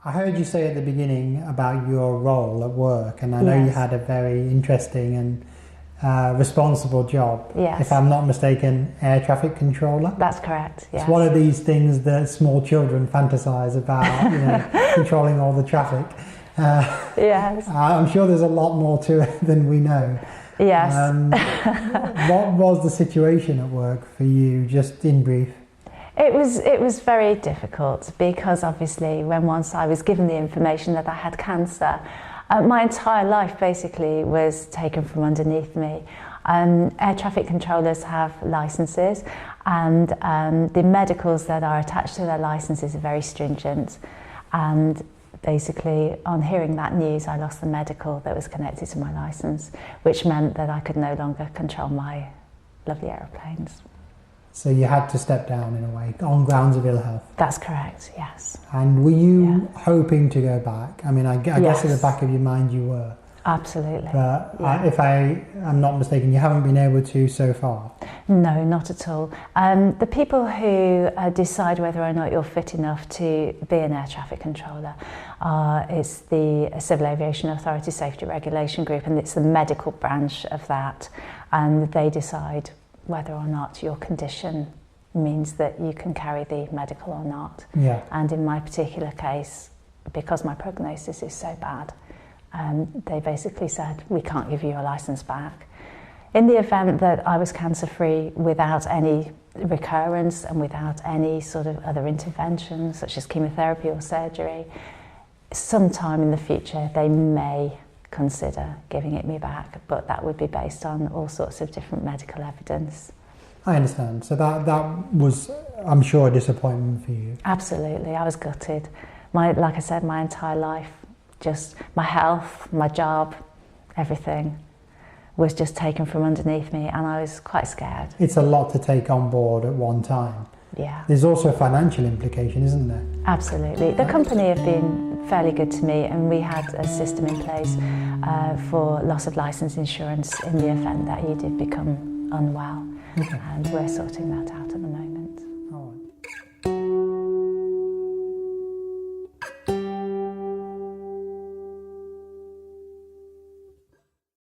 I heard you say at the beginning about your role at work, and I know you had a very interesting and responsible job. Yes. If I'm not mistaken, air traffic controller. That's correct. Yes. It's one of these things that small children fantasize about, controlling all the traffic. Yes. I'm sure there's a lot more to it than we know. Yes. What was the situation at work for you, just in brief? It was very difficult because obviously once I was given the information that I had cancer, my entire life basically was taken from underneath me. Air traffic controllers have licences, and the medicals that are attached to their licences are very stringent. And basically, on hearing that news, I lost the medical that was connected to my licence, which meant that I could no longer control my lovely aeroplanes. So you had to step down in a way, on grounds of ill health. That's correct, yes. And were you hoping to go back? I mean, I guess at the back of your mind you were. Absolutely. But if I am not mistaken, you haven't been able to so far? No, not at all. The people who decide whether or not you're fit enough to be an air traffic controller, it's the Civil Aviation Authority Safety Regulation Group, and it's the medical branch of that. And they decide whether or not your condition means that you can carry the medical or not. Yeah. And in my particular case, because my prognosis is so bad, they basically said, we can't give you your licence back. In the event that I was cancer-free without any recurrence and without any sort of other intervention, such as chemotherapy or surgery, sometime in the future they may consider giving it me back, but that would be based on all sorts of different medical evidence. I understand. So that was, I'm sure, a disappointment for you. Absolutely, I was gutted. Like I said, my entire life, just my health, my job, everything was just taken from underneath me, and I was quite scared. It's a lot to take on board at one time. Yeah. There's also a financial implication, isn't there? Absolutely. The company have been fairly good to me, and we had a system in place for loss of licence insurance in the event that you did become unwell. Okay. And we're sorting that out at the moment.